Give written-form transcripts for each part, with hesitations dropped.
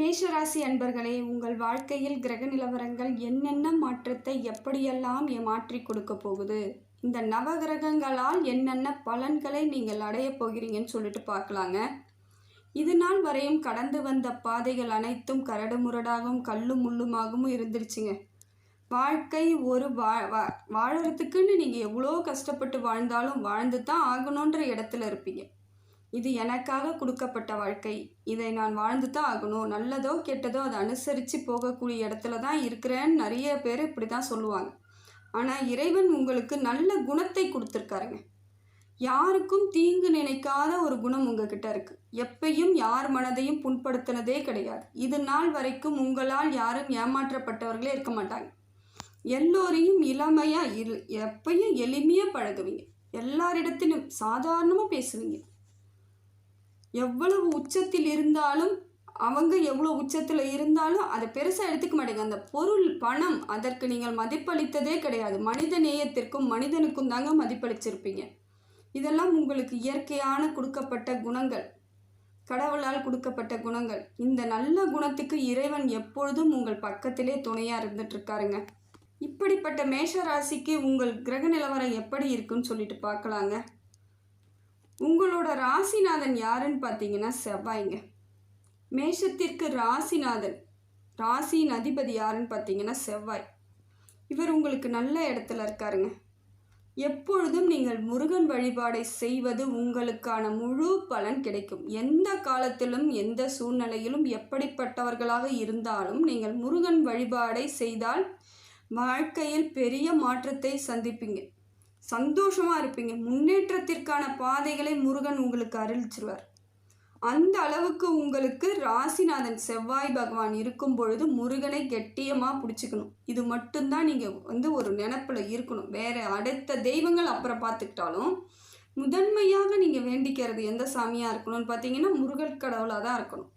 மேஷராசி அன்பர்களே, உங்கள் வாழ்க்கையில் கிரக நிலவரங்கள் என்னென்ன மாற்றத்தை எப்படியெல்லாம் மாற்றி கொடுக்க போகுது, இந்த நவகிரகங்களால் என்னென்ன பலன்களை நீங்கள் அடைய போகிறீங்கன்னு சொல்லிட்டு பார்க்கலாங்க. இது நாள் வரையும் கடந்து வந்த பாதைகள் அனைத்தும் கரடுமுரடாகவும் கல்லும் முள்ளுமாகவும் இருந்துருச்சுங்க. வாழ்க்கை ஒரு வாழறதுக்குன்னு நீங்கள் எவ்வளோ கஷ்டப்பட்டு வாழ்ந்தாலும் வாழ்ந்து தான் ஆகணுன்ற இடத்துல இருப்பீங்க. இது எனக்காக கொடுக்கப்பட்ட வாழ்க்கை, இதை நான் வாழ்ந்து தான் ஆகணும், நல்லதோ கெட்டதோ அதை அனுசரித்து போகக்கூடிய இடத்துல தான் இருக்கிறேன்னு நிறைய பேர் இப்படி தான் சொல்லுவாங்க. ஆனால் இறைவன் உங்களுக்கு நல்ல குணத்தை கொடுத்துருக்காருங்க. யாருக்கும் தீங்கு நினைக்காத ஒரு குணம் உங்ககிட்ட இருக்குது. எப்பையும் யார் மனதையும் புண்படுத்தினதே கிடையாது. இது நாள் வரைக்கும் உங்களால் யாரும் ஏமாற்றப்பட்டவர்களே இருக்க மாட்டாங்க. எல்லோரையும் இளமையாக எப்பையும் எளிமையாக பழகுவீங்க. எல்லாரிடத்திலும் சாதாரணமாக பேசுவீங்க. எவ்வளவு உச்சத்தில் இருந்தாலும் அவங்க எவ்வளோ உச்சத்தில் இருந்தாலும் அதை பெருசாக எடுத்துக்க மாட்டேங்க. அந்த பொருள் பணம் அதற்கு நீங்கள் மதிப்பளித்ததே கிடையாது. மனித நேயத்திற்கும் மனிதனுக்கும் தாங்க மதிப்பளிச்சிருப்பீங்க. இதெல்லாம் உங்களுக்கு இயற்கையான கொடுக்கப்பட்ட குணங்கள், கடவுளால் கொடுக்கப்பட்ட குணங்கள். இந்த நல்ல குணத்துக்கு இறைவன் எப்பொழுதும் உங்கள் பக்கத்திலே துணையாக இருந்துட்டுருக்காருங்க. இப்படிப்பட்ட மேஷராசிக்கு உங்கள் கிரக நிலவரம் எப்படி இருக்குன்னு சொல்லிட்டு பார்க்கலாங்க. உங்களோட ராசிநாதன் யாருன்னு பார்த்தீங்கன்னா செவ்வாய்ங்க. மேஷத்திற்கு ராசிநாதன், ராசியின் அதிபதி யாருன்னு பார்த்தீங்கன்னா செவ்வாய். இவர் உங்களுக்கு நல்ல இடத்துல இருக்காருங்க. எப்பொழுதும் நீங்கள் முருகன் வழிபாடை செய்வது உங்களுக்கான முழு பலன் கிடைக்கும். எந்த காலத்திலும் எந்த சூழ்நிலையிலும் எப்படிப்பட்டவர்களாக இருந்தாலும் நீங்கள் முருகன் வழிபாடை செய்தால் வாழ்க்கையில் பெரிய மாற்றத்தை சந்திப்பீங்க. சந்தோஷமாக இருப்பீங்க. முன்னேற்றத்திற்கான பாதைகளை முருகன் உங்களுக்கு அருளிச்சிருவார். அந்த அளவுக்கு உங்களுக்கு ராசிநாதன் செவ்வாய் பகவான் இருக்கும் பொழுது முருகனை கெட்டியமாக பிடிச்சிக்கணும். இது மட்டும்தான் நீங்கள் ஒரு நினப்பில் இருக்கணும். வேறு அடுத்த தெய்வங்கள் அப்புறம் பார்த்துக்கிட்டாலும் முதன்மையாக நீங்கள் வேண்டிக்கிறது எந்த சாமியாக இருக்கணும்னு பார்த்தீங்கன்னா முருகன் கடவுளாக தான் இருக்கணும்.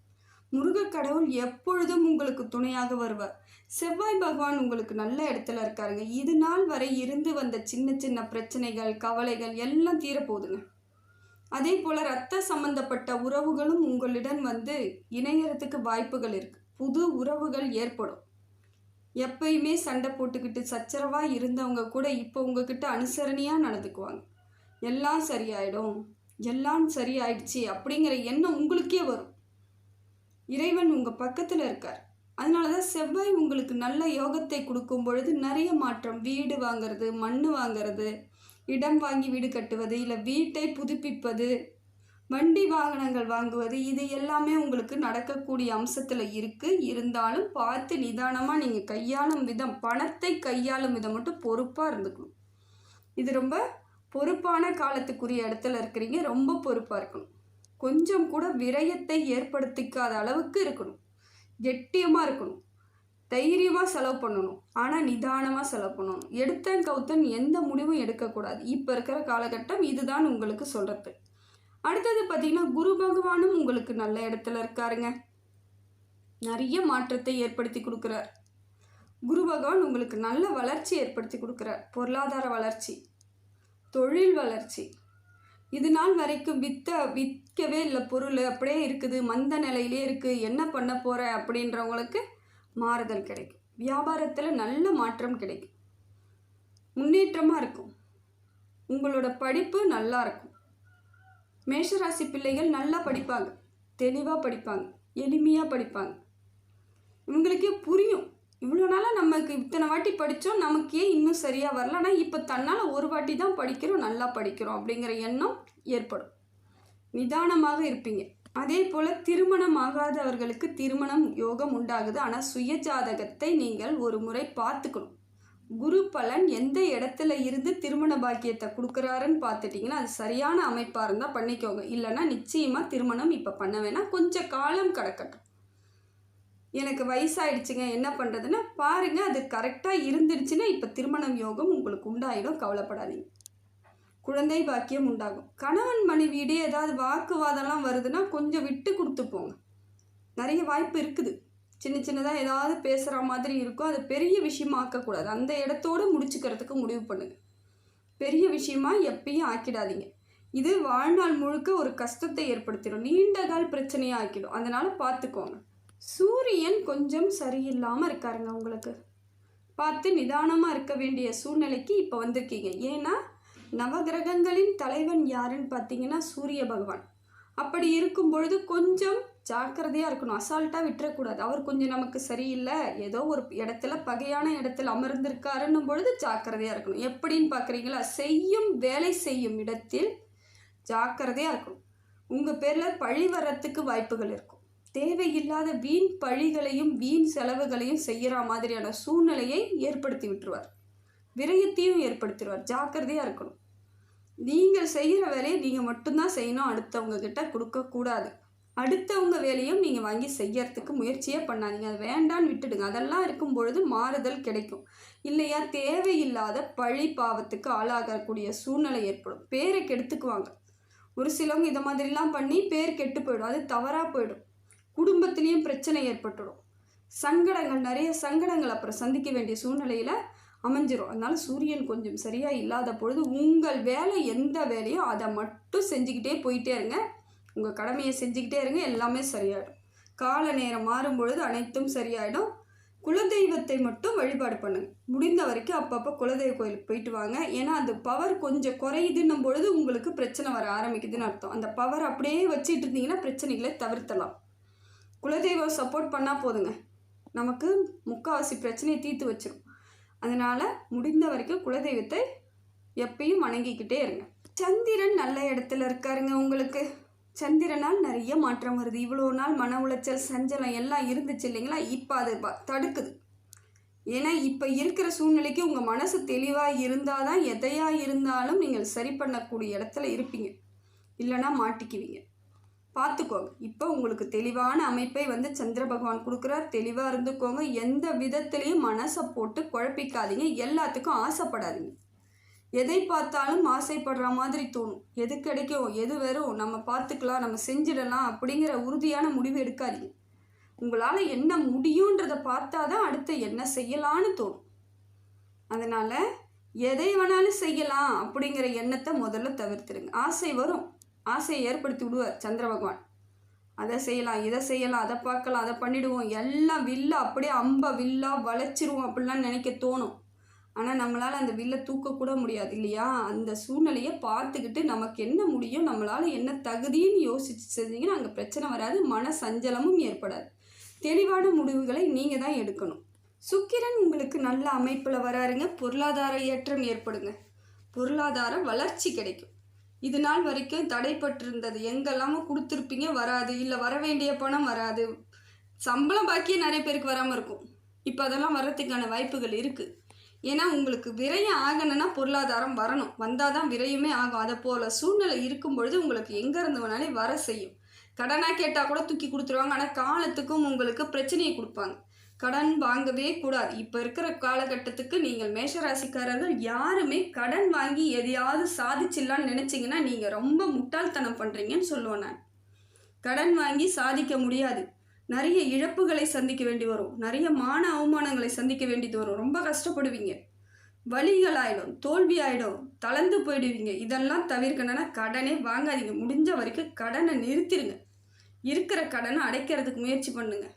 முருகக் கடவுள் எப்பொழுதும் உங்களுக்கு துணையாக வருவார். செவ்வாய் பகவான் உங்களுக்கு நல்ல இடத்துல இருக்காருங்க. இது நாள் வரை இருந்து வந்த சின்ன சின்ன பிரச்சனைகள், கவலைகள் எல்லாம் தீரப்போகுதுங்க. அதே போல் ரத்த சம்பந்தப்பட்ட உறவுகளும் உங்களிடம் இணையறதுக்கு வாய்ப்புகள் இருக்குது. புது உறவுகள் ஏற்படும். எப்பயுமே சண்டை போட்டுக்கிட்டு சச்சரவாக இருந்தவங்க கூட இப்போ உங்ககிட்ட அனுசரணையாக நடந்துக்குவாங்க. எல்லாம் சரியாயிடும், எல்லாம் சரியாயிடுச்சு அப்படிங்கிற எண்ணம் உங்களுக்கே வரும். இறைவன் உங்கள் பக்கத்தில் இருக்கார். அதனால தான் செவ்வாய் உங்களுக்கு நல்ல யோகத்தை கொடுக்கும் பொழுது நிறைய மாற்றம். வீடு வாங்கிறது, மண் வாங்கிறது, இடம் வாங்கி வீடு கட்டுவது, இல்லை வீட்டை புதுப்பிப்பது, வண்டி வாகனங்கள் வாங்குவது, இது எல்லாமே உங்களுக்கு நடக்கக்கூடிய அம்சத்தில் இருக்குது. இருந்தாலும் பார்த்து நிதானமாக நீங்கள் கையாளும் விதம், பணத்தை கையாளும் விதம் மட்டும் பொறுப்பாக இருந்துக்கணும். இது ரொம்ப பொறுப்பான காலத்துக்குரிய இடத்துல இருக்கிறீங்க. ரொம்ப பொறுப்பாக இருக்கணும். கொஞ்சம் கூட விரயத்தை ஏற்படுத்திக்காத அளவுக்கு இருக்கணும். கெட்டியமாக இருக்கணும். தைரியமாக செலவு பண்ணணும். ஆனால் நிதானமாக செலவு பண்ணணும். எடுத்தன் கவுத்தன் எந்த முடிவும் எடுக்கக்கூடாது. இப்போ இருக்கிற காலகட்டம் இதுதான் உங்களுக்கு சொல்கிறது. அடுத்தது பார்த்திங்கன்னா குரு பகவானும் உங்களுக்கு நல்ல இடத்துல இருக்காருங்க. நிறைய மாற்றத்தை ஏற்படுத்தி கொடுக்குறார். குரு பகவான் உங்களுக்கு நல்ல வளர்ச்சி ஏற்படுத்தி கொடுக்குறார். பொருளாதார வளர்ச்சி, தொழில் வளர்ச்சி. இது நாள் வரைக்கும் விற்கவே இல்லை, பொருள் அப்படியே இருக்குது, மந்த நிலையிலே இருக்குது, என்ன பண்ண போகிற அப்படின்றவங்களுக்கு மாறுதல் கிடைக்கும். வியாபாரத்தில் நல்ல மாற்றம் கிடைக்கும். முன்னேற்றமாக இருக்கும். உங்களோட படிப்பு நல்லா இருக்கும். மேஷராசி பிள்ளைகள் நல்லா படிப்பாங்க, தெளிவாக படிப்பாங்க, எளிமையாக படிப்பாங்க. இவங்களுக்கே புரியும். இவ்வளோ நாளாக நமக்கு இத்தனை வாட்டி படித்தோம், நமக்கு ஏன் இன்னும் சரியாக வரல, ஆனால் இப்போ தன்னால் ஒரு வாட்டி தான் படிக்கிறோம், நல்லா படிக்கிறோம் அப்படிங்கிற எண்ணம் ஏற்படும். நிதானமாக இருப்பீங்க. அதே போல் திருமணம் ஆகாதவர்களுக்கு திருமணம் யோகம் உண்டாகுது. ஆனால் சுய ஜாதகத்தை நீங்கள் ஒரு முறை பார்த்துக்கணும். குரு பலன் எந்த இடத்துல இருந்து திருமண பாக்கியத்தை கொடுக்குறாருன்னு பார்த்துட்டிங்கன்னா அது சரியான அமைப்பாக இருந்தால் பண்ணிக்கோங்க. இல்லைன்னா நிச்சயமாக திருமணம் இப்போ பண்ண வேணாம், கொஞ்சம் காலம் கிடக்கட்டும். எனக்கு வயசாயிடுச்சுங்க என்ன பண்ணுறதுன்னா பாருங்கள், அது கரெக்டாக இருந்துடுச்சுன்னா இப்போ திருமணம் யோகம் உங்களுக்கு உண்டாயிடும். கவலைப்படாதீங்க. குழந்தை பாக்கியம் உண்டாகும். கணவன் மனைவியிடையே ஏதாவது வாக்குவாதம்லாம் வருதுன்னா கொஞ்சம் விட்டு கொடுத்து போங்க. நிறைய வாய்ப்பு இருக்குது. சின்ன சின்னதாக ஏதாவது பேசுகிற மாதிரி இருக்கும். அது பெரிய விஷயமா ஆக்கக்கூடாது. அந்த இடத்தோடு முடிச்சுக்கிறதுக்கு முடிவு பண்ணுங்கள். பெரிய விஷயமா எப்பயும் ஆக்கிடாதீங்க. இது வாழ்நாள் முழுக்க ஒரு கஷ்டத்தை ஏற்படுத்திடும். நீண்ட கால பிரச்சனையாக ஆக்கிடும். அதனால் பார்த்துக்கோங்க. சூரியன் கொஞ்சம் சரியில்லாமல் இருக்காருங்க உங்களுக்கு. பார்த்து நிதானமாக இருக்க வேண்டிய சூழ்நிலைக்கு இப்போ வந்திருக்கீங்க. ஏன்னா நவகிரகங்களின் தலைவன் யாருன்னு பார்த்தீங்கன்னா சூரிய பகவான். அப்படி இருக்கும் பொழுது கொஞ்சம் ஜாக்கிரதையாக இருக்கணும். அசால்ட்டாக விட்டுறக்கூடாது. அவர் கொஞ்சம் நமக்கு சரியில்லை, ஏதோ ஒரு இடத்துல பகையான இடத்துல அமர்ந்திருக்காருன்னும் பொழுது ஜாக்கிரதையாக இருக்கணும். எப்படின்னு பார்க்குறீங்களா? வேலை செய்யும் இடத்தில் ஜாக்கிரதையாக இருக்கணும். உங்கள் பேரில் பழி வர்றதுக்கு வாய்ப்புகள் இருக்கும். தேவையில்லாத வீண் பழிகளையும் வீண் செலவுகளையும் செய்கிற மாதிரியான சூழ்நிலையை ஏற்படுத்தி விட்டுருவார். விரயத்தையும் ஏற்படுத்திடுவார். ஜாக்கிரதையாக இருக்கணும். நீங்கள் செய்கிற வேலையை நீங்கள் மட்டும்தான் செய்யணும், அடுத்தவங்க கிட்ட கொடுக்கக்கூடாது. அடுத்தவங்க வேலையும் நீங்கள் வாங்கி செய்யறதுக்கு முயற்சியே பண்ணாதீங்க. அது வேண்டான்னு விட்டுடுங்க. அதெல்லாம் இருக்கும் பொழுது மாறுதல் கிடைக்கும். இல்லையா தேவையில்லாத பழி பாவத்துக்கு ஆளாகக்கூடிய சூழ்நிலை ஏற்படும். பேரை கெடுத்துக்குவாங்க. ஒரு சிலவங்க இதை மாதிரிலாம் பண்ணி பேர் கெட்டு போயிடும். அது தவறாக போயிடும். குடும்பத்திலையும் பிரச்சனை ஏற்பட்டுடும். நிறைய சங்கடங்கள் அப்புறம் சந்திக்க வேண்டிய சூழ்நிலையில் அமைஞ்சிரும். அதனால் சூரியன் கொஞ்சம் சரியாக இல்லாத பொழுது உங்கள் வேலை எந்த வேலையோ அதை மட்டும் செஞ்சுக்கிட்டே போயிட்டே இருங்க. உங்கள் கடமையை செஞ்சுக்கிட்டே இருங்க. எல்லாமே சரியாயிடும். கால நேரம் மாறும் பொழுது அனைத்தும் சரியாயிடும். குலதெய்வத்தை மட்டும் வழிபாடு பண்ணுங்க. முடிந்த வரைக்கும் அப்பப்போ குலதெய்வ கோயிலுக்கு போயிட்டு வாங்க. ஏன்னா அந்த பவர் கொஞ்சம் குறையுதுன்னும் பொழுது உங்களுக்கு பிரச்சனை வர ஆரம்பிக்குதுன்னு அர்த்தம். அந்த பவர் அப்படியே வச்சுட்டு இருந்தீங்கன்னா பிரச்சனைகளை தவிர்த்தலாம். குலதெய்வம் சப்போர்ட் பண்ணால் போதுங்க, நமக்கு முக்கால்வாசி பிரச்சனையை தீர்த்து வச்சிடும். அதனால் முடிந்த வரைக்கும் குலதெய்வத்தை எப்பயும் வணங்கிக்கிட்டே இருங்க. சந்திரன் நல்ல இடத்துல இருக்காருங்க உங்களுக்கு. சந்திரனால் நிறைய மாற்றம் வருது. இவ்வளோ நாள் மன உளைச்சல் சஞ்சலம் எல்லாம் இருந்துச்சு இல்லைங்களா? இப்போ அது தடுக்குது. ஏன்னா இப்போ இருக்கிற சூழ்நிலைக்கு உங்கள் மனசு தெளிவாக இருந்தால் தான் எதையாக இருந்தாலும் நீங்கள் சரி பண்ணக்கூடிய இடத்துல இருப்பீங்க. இல்லைன்னா மாட்டிக்குவீங்க. பார்த்துக்கோங்க. இப்போ உங்களுக்கு தெளிவான அமைப்பை சந்திர பகவான் கொடுக்குறார். தெளிவாக இருந்துக்கோங்க. எந்த விதத்துலேயும் மனசை போட்டு குழப்பிக்காதீங்க. எல்லாத்துக்கும் ஆசைப்படாதீங்க. எதை பார்த்தாலும் ஆசைப்படுற மாதிரி தோணும். எது கிடைக்கும், எது வரும், நம்ம பார்த்துக்கலாம், நம்ம செஞ்சிடலாம் அப்படிங்கிற உறுதியான முடிவு எடுக்காதீங்க. உங்களால் என்ன முடியுன்றதை பார்த்தா தான் அடுத்து என்ன செய்யலான்னு தோணும். அதனால் எதை வேணாலும் செய்யலாம் அப்படிங்கிற எண்ணத்தை முதல்ல தவிர்த்துருங்க. ஆசை வரும். ஆசையை ஏற்படுத்தி விடுவார் சந்திர பகவான். அதை செய்யலாம், இதை செய்யலாம், அதை பார்க்கலாம், அதை பண்ணிவிடுவோம், எல்லாம் வில்லா அப்படியே வில்லா வளைச்சிருவோம் அப்படிலாம் நினைக்க தோணும். ஆனால் நம்மளால் அந்த வில்லை தூக்கக்கூட முடியாது இல்லையா? அந்த சூழ்நிலையை பார்த்துக்கிட்டு நமக்கு என்ன முடியும், நம்மளால் என்ன தகுதின்னு யோசிச்சு செஞ்சீங்கன்னா அங்கே பிரச்சனை வராது. மன சஞ்சலமும் ஏற்படாது. தெளிவான முடிவுகளை நீங்கள் தான் எடுக்கணும். சுக்கிரன் உங்களுக்கு நல்ல அமைப்பில் வராருங்க. பொருளாதார ஏற்றம் ஏற்படுங்க. பொருளாதார வளர்ச்சி கிடைக்கும். இது நாள் வரைக்கும் தடைப்பட்டிருந்தது எங்கெல்லாமோ கொடுத்துருப்பீங்க, வராது. இல்லை வர வேண்டிய பணம் வராது. சம்பளம் பாக்கியே நிறைய பேருக்கு வராமல் இருக்கும். இப்போ அதெல்லாம் வர்றதுக்கான வாய்ப்புகள் இருக்குது. ஏன்னா உங்களுக்கு விரயம் ஆகணும்னா பொருளாதாரம் வரணும். வந்தால் தான் விரயமே ஆகும். அதை போல் சூழ்நிலை இருக்கும் பொழுது உங்களுக்கு எங்கேருந்து வேணாலும் வர செய்யும். கடனாக கேட்டால் கூட தூக்கி கொடுத்துருவாங்க. ஆனால் காலத்துக்கும் உங்களுக்கு பிரச்சனையை கொடுப்பாங்க. கடன் வாங்கவே கூடாது. இப்போ இருக்கிற காலகட்டத்துக்கு நீங்கள் மேஷராசிக்காரர்கள் யாருமே கடன் வாங்கி எதையாவது சாதிச்சிடலான்னு நினச்சிங்கன்னா நீங்கள் ரொம்ப முட்டாள்தனம் பண்ணுறீங்கன்னு சொல்லுவேன் நான். கடன் வாங்கி சாதிக்க முடியாது. நிறைய இழப்புகளை சந்திக்க வேண்டி வரும். நிறைய மான அவமானங்களை சந்திக்க வேண்டியது வரும். ரொம்ப கஷ்டப்படுவீங்க. வலிகள் ஆகிடும், தோல்வி ஆகிடும், தளர்ந்து போயிடுவீங்க. இதெல்லாம் தவிர்க்கணும்னா கடனே வாங்காதீங்க. முடிஞ்ச வரைக்கும் கடனை நிறுத்திடுங்க. இருக்கிற கடனை அடைக்கிறதுக்கு முயற்சி பண்ணுங்க.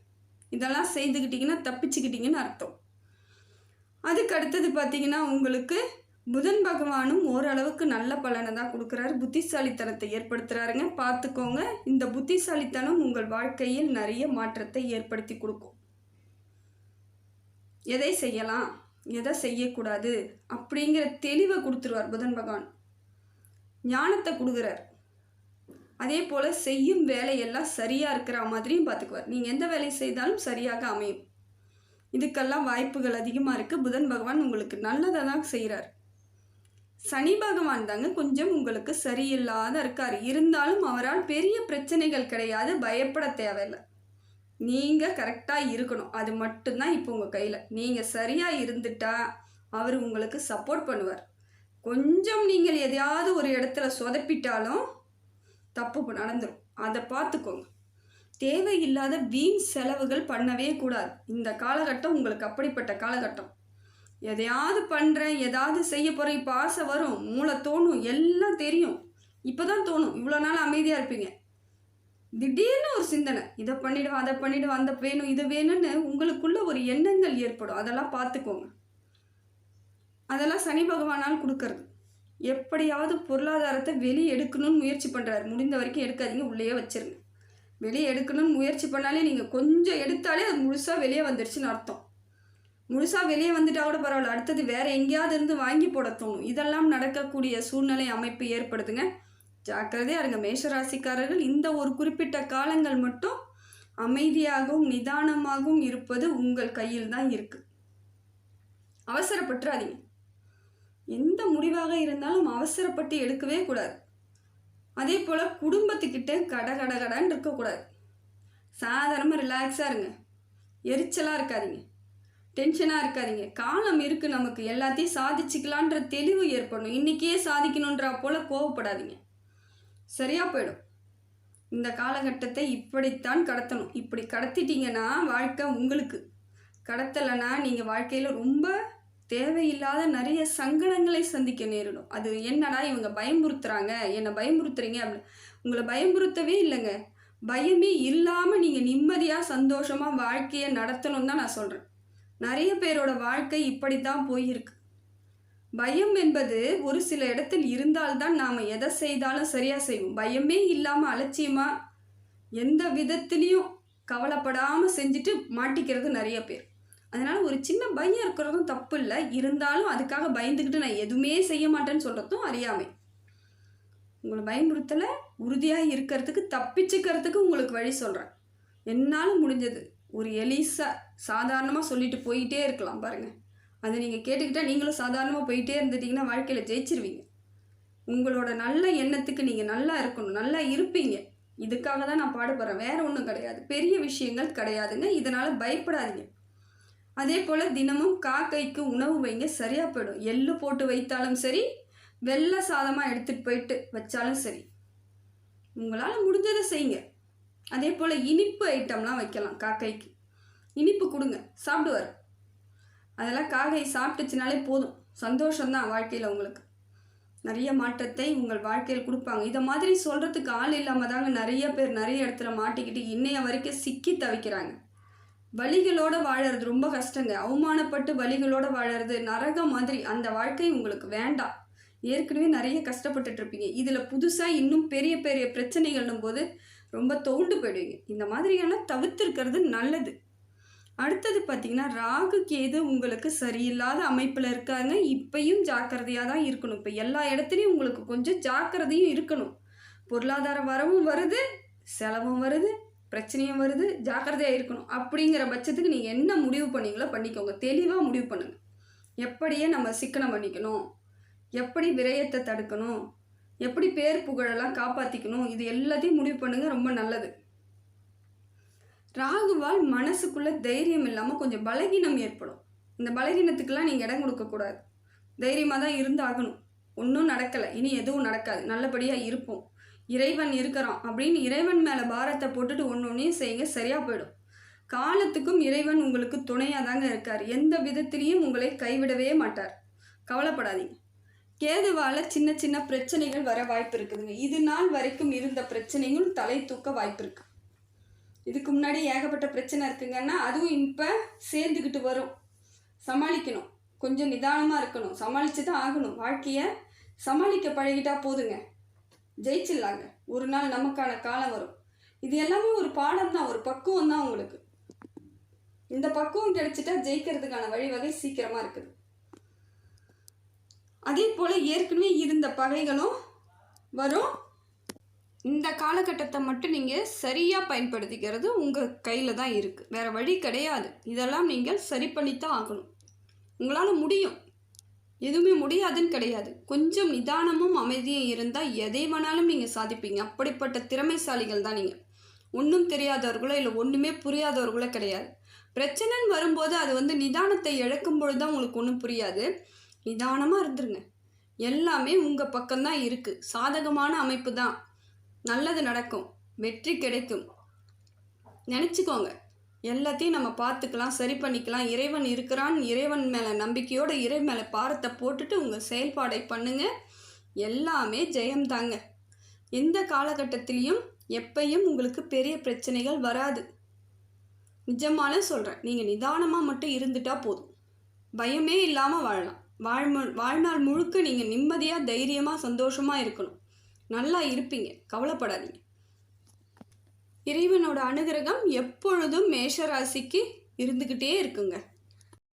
இதெல்லாம் செய்துக்கிட்டிங்கன்னா தப்பிச்சுக்கிட்டிங்கன்னு அர்த்தம். அதுக்கு அடுத்தது பார்த்தீங்கன்னா உங்களுக்கு புதன் பகவானும் ஓரளவுக்கு நல்ல பலனை தான் கொடுக்குறாரு. புத்திசாலித்தனத்தை ஏற்படுத்துகிறாருங்க. பார்த்துக்கோங்க. இந்த புத்திசாலித்தனம் உங்கள் வாழ்க்கையில் நிறைய மாற்றத்தை ஏற்படுத்தி கொடுக்கும். எதை செய்யலாம், எதை செய்யக்கூடாது அப்படிங்கிற தெளிவை கொடுத்துருவார் புதன் பகவான். ஞானத்தை கொடுக்குறார். அதே போல் செய்யும் வேலையெல்லாம் சரியாக இருக்கிற மாதிரியும் பார்த்துக்குவார். நீங்கள் எந்த வேலை செய்தாலும் சரியாக அமையும். இதுக்கெல்லாம் வாய்ப்புகள் அதிகமாக இருக்குது. புதன் பகவான் உங்களுக்கு நல்லதை தான் செய்கிறார். சனி பகவான் தாங்க கொஞ்சம் உங்களுக்கு சரியில்லாத இருக்கார். இருந்தாலும் அவரால் பெரிய பிரச்சனைகள் கிடையாது. பயப்பட தேவையில்லை. நீங்கள் கரெக்டாக இருக்கணும். அது மட்டும்தான் இப்போ உங்கள் கையில். நீங்கள் சரியாக இருந்துட்டா அவர் உங்களுக்கு சப்போர்ட் பண்ணுவார். கொஞ்சம் நீங்கள் எதையாவது ஒரு இடத்துல சொதப்பிட்டாலும் தப்பு நடந்துடும். அதை பார்த்துக்கோங்க. தேவையில்லாத வீண் செலவுகள் பண்ணவே கூடாது. இந்த காலகட்டம் உங்களுக்கு அப்படிப்பட்ட காலகட்டம். எதையாவது பண்ணுறேன், ஏதாவது செய்ய போகிறேன், இப்போ ஆசை வரும், மூளை தோணும், எல்லாம் தெரியும். இப்போ தான் தோணும். இவ்வளோ நாள் அமைதியாக இருப்பீங்க. திடீர்னு ஒரு சிந்தனை, இதை பண்ணிடுவேன் அதை பண்ணிடுவேன் அந்த வேணும் இது வேணும்னு உங்களுக்குள்ள ஒரு எண்ணங்கள் ஏற்படும். அதெல்லாம் பார்த்துக்கோங்க. அதெல்லாம் சனி பகவானால் கொடுக்கறது. எப்படியாவது பொருளாதாரத்தை வெளியே எடுக்கணும்னு முயற்சி பண்ணுறாரு. முடிந்த வரைக்கும் எடுக்காதீங்க, உள்ளேயே வச்சிருங்க. வெளியே எடுக்கணும்னு முயற்சி பண்ணாலே நீங்கள் கொஞ்சம் எடுத்தாலே அது முழுசாக வெளியே வந்துடுச்சுன்னு அர்த்தம். முழுசாக வெளியே வந்துட்டா கூட பரவாயில்ல, அடுத்தது வேறு எங்கேயாவது இருந்து வாங்கி போட தோணும். இதெல்லாம் நடக்கக்கூடிய சூழ்நிலை அமைப்பு ஏற்படுதுங்க. ஜாக்கிரதையாக இருங்க மேஷராசிக்காரர்கள். இந்த ஒரு குறிப்பிட்ட காலங்கள் மட்டும் அமைதியாகவும் நிதானமாகவும் இருப்பது உங்கள் கையில் தான் இருக்குது. அவசரப்பட்டுறாதீங்க. எந்த முடிவாக இருந்தாலும் அவசரப்பட்டு எடுக்கவே கூடாது. அதே போல் குடும்பத்துக்கிட்ட கடன்னு இருக்கக்கூடாது. சாதாரணமாக ரிலாக்ஸாக இருங்க. எரிச்சலாக இருக்காதீங்க, டென்ஷனாக இருக்காதீங்க. காலம் இருக்குது, நமக்கு எல்லாத்தையும் சாதிச்சுக்கலான்ற தெளிவு ஏற்படணும். இன்றைக்கே சாதிக்கணுன்றா போல் கோவப்படாதீங்க, சரியாக போயிடும். இந்த காலகட்டத்தை இப்படித்தான் கடத்தணும். இப்படி கடத்திட்டீங்கன்னா வாழ்க்கை உங்களுக்கு. கடத்தலைன்னா நீங்கள் வாழ்க்கையில் ரொம்ப தேவையில்லாத நிறைய சங்கடங்களை சந்திக்க நேரிடும். அது என்னடா இவங்க பயமுறுத்துறாங்க, என்னை பயமுறுத்துறீங்க அப்படின்னு. உங்களை பயமுறுத்தவே இல்லைங்க. பயமே இல்லாமல் நீங்கள் நிம்மதியாக சந்தோஷமாக வாழ்க்கையை நடத்தணும்னு தான் நான் சொல்கிறேன். நிறைய பேரோட வாழ்க்கை இப்படி தான் போயிருக்கு. பயம் என்பது ஒரு சில இடத்தில் இருந்தால்தான் நாம் எதை செய்தாலும் சரியாக செய்வோம். பயமே இல்லாமல் அலட்சியமாக எந்த விதத்துலேயும் கவலைப்படாமல் செஞ்சுட்டு மாட்டிக்கிறது நிறைய பேர். அதனால் ஒரு சின்ன பயம் இருக்கிறதும் தப்பு இல்லை. இருந்தாலும் அதுக்காக பயந்துக்கிட்டு நான் எதுவுமே செய்ய மாட்டேன்னு சொல்கிறதும் அறியாமை. உங்களை பயமுறுத்தலை உறுதியாக இருக்கிறதுக்கு தப்பிச்சுக்கிறதுக்கு உங்களுக்கு வழி சொல்கிறேன். என்னால் முடிஞ்சது ஒரு சாதாரணமாக சொல்லிட்டு போயிட்டே இருக்கலாம் பாருங்கள். அதை நீங்கள் கேட்டுக்கிட்டால் நீங்களும் சாதாரணமாக போயிட்டே இருந்துட்டிங்கன்னா வாழ்க்கையில் ஜெயிச்சிருவீங்க. உங்களோட நல்ல எண்ணத்துக்கு நீங்கள் நல்லா இருக்கணும், நல்லா இருப்பீங்க. இதுக்காக தான் நான் பாடுபடுறேன், வேறு ஒன்றும் கிடையாது. பெரிய விஷயங்கள் கிடையாதுங்க. இதனால் பயப்படாதீங்க. அதே போல் தினமும் காக்கைக்கு உணவு வைங்க, சரியாக போயிடும். எள்ளு போட்டு வைத்தாலும் சரி, வெள்ளை சாதமாக எடுத்துகிட்டு போயிட்டு வச்சாலும் சரி, உங்களால் முடிஞ்சதை செய்யுங்க. அதே போல் இனிப்பு ஐட்டம்லாம் வைக்கலாம். காக்கைக்கு இனிப்பு கொடுங்க, சாப்பிடுவார். அதெல்லாம் காக்கை சாப்பிட்டுச்சுனாலே போதும், சந்தோஷம்தான் வாழ்க்கையில். உங்களுக்கு நிறைய மாற்றத்தை உங்கள் வாழ்க்கையில் கொடுப்பாங்க. இதை மாதிரி சொல்கிறதுக்கு ஆள் இல்லாமல் தாங்க நிறைய பேர் நிறைய இடத்துல மாட்டிக்கிட்டு இன்னைய வரைக்கும் சிக்கி தவிக்கிறாங்க. வலிகளோடு வாழறது ரொம்ப கஷ்டங்க. அவமானப்பட்டு வலிகளோடு வாழறது நரகம் மாதிரி. அந்த வாழ்க்கை உங்களுக்கு வேண்டாம். ஏற்கனவே நிறைய கஷ்டப்பட்டுட்டு இருப்பீங்க. இதில் புதுசாக இன்னும் பெரிய பெரிய பிரச்சனைகள்னும் போது ரொம்ப தோண்டு போயிடுவீங்க. இந்த மாதிரியெல்லாம் தவிர்த்துருக்கிறது நல்லது. அடுத்தது பார்த்திங்கன்னா, ராகு கேது உங்களுக்கு சரியில்லாத அமைப்பில் இருக்காங்க. இப்பையும் ஜாக்கிரதையாக தான் இருக்கணும். இப்போ எல்லா இடத்துலையும் உங்களுக்கு கொஞ்சம் ஜாக்கிரதையும் இருக்கணும். பொருளாதார வரவும் வருது, செலவும் வருது, பிரச்சனையும் வருது. ஜாக்கிரதையாக இருக்கணும். அப்படிங்கிற பட்சத்துக்கு நீங்கள் என்ன முடிவு பண்ணீங்களோ பண்ணிக்கோங்க. தெளிவாக முடிவு பண்ணுங்கள். எப்படியே நம்ம சிக்கனம் பண்ணிக்கணும், எப்படி விரயத்தை தடுக்கணும், எப்படி பேர் புகழெல்லாம் காப்பாற்றிக்கணும், இது எல்லாத்தையும் முடிவு பண்ணுங்கள். ரொம்ப நல்லது. ராகுவால் மனசுக்குள்ளே தைரியம் இல்லாமல் கொஞ்சம் பலகீனம் ஏற்படும். இந்த பலகீனத்துக்கெல்லாம் நீங்கள் இடம் கொடுக்கக்கூடாது. தைரியமாக தான் இருந்தாகணும். ஒன்றும் நடக்கலை, இனி எதுவும் நடக்காது, நல்லபடியாக இருப்போம், இறைவன் இருக்கிறான் அப்படின்னு இறைவன் மேலே பாரத்தை போட்டுட்டு ஒன்றையும் செய்யுங்க, சரியாக போயிடும். காலத்துக்கும் இறைவன் உங்களுக்கு துணையாக தாங்க இருக்கார். எந்த விதத்திலையும் உங்களை கைவிடவே மாட்டார். கவலைப்படாதீங்க. கேதுவால் சின்ன சின்ன பிரச்சனைகள் வர வாய்ப்பு இருக்குதுங்க. இது நாள் வரைக்கும் இருந்த பிரச்சனைகளும் தலை தூக்க வாய்ப்பு இருக்குது. இதுக்கு முன்னாடி ஏகப்பட்ட பிரச்சனை இருக்குங்கன்னா அதுவும் இப்போ சேர்ந்துக்கிட்டு வரும். சமாளிக்கணும், கொஞ்சம் நிதானமாக இருக்கணும், சமாளித்து தான் ஆகணும். வாழ்க்கையை சமாளிக்க பழகிட்டா போதுங்க, ஜெயிச்சிடலாங்க. ஒரு நாள் நமக்கான காலம் வரும். இது எல்லாமே ஒரு பாடம் தான், ஒரு பக்குவம் தான் உங்களுக்கு. இந்த பக்குவம் கிடைச்சிட்டா ஜெயிக்கிறதுக்கான வழிவகை சீக்கிரமாக இருக்குது. அதே போல் ஏற்கனவே இருந்த பகைகளும் வரும். இந்த காலகட்டத்தை மட்டும் நீங்கள் சரியாக பயன்படுத்திக்கிறது உங்கள் கையில் தான் இருக்குது, வேறு வழி கிடையாது. இதெல்லாம் நீங்கள் சரி பண்ணித்தான் ஆகணும். உங்களால் முடியும், எதுவுமே முடியாதுன்னு கிடையாது. கொஞ்சம் நிதானமும் அமைதியும் இருந்தால் எதை வேணாலும் நீங்கள் சாதிப்பீங்க. அப்படிப்பட்ட திறமைசாலிகள் தான் நீங்கள். ஒன்றும் தெரியாதவர்களோ இல்லை ஒன்றுமே புரியாதவர்களோ கிடையாது. பிரச்சனைன்னு வரும்போது அது நிதானத்தை இழக்கும் பொழுது தான் உங்களுக்கு ஒன்றும் புரியாது. நிதானமாக இருந்துருங்க. எல்லாமே உங்கள் பக்கம்தான் இருக்குது. சாதகமான அமைப்பு தான். நல்லது நடக்கும், வெற்றி கிடைக்கும். நினச்சிக்கோங்க. எல்லாத்தையும் நம்ம பார்த்துக்கலாம், சரி பண்ணிக்கலாம். இறைவன் இருக்கிறான். இறைவன் மேலே நம்பிக்கையோடு இறை மேலே பாரத்தை போட்டுட்டு உங்கள் செயல்பாடை பண்ணுங்கள். எல்லாமே ஜெயம்தாங்க. எந்த காலகட்டத்திலையும் எப்பயும் உங்களுக்கு பெரிய பிரச்சனைகள் வராது. நிஜமான சொல்கிறேன். நீங்கள் நிதானமாக மட்டும் இருந்துட்டா போதும். பயமே இல்லாமல் வாழலாம். வாழ்நாள் முழுக்க நீங்கள் நிம்மதியாக தைரியமாக சந்தோஷமாக இருக்கணும். நல்லா இருப்பீங்க, கவலைப்படாதீங்க. இறைவனோட அனுகிரகம் எப்பொழுதும் மேஷராசிக்கு இருந்துக்கிட்டே இருக்குங்க.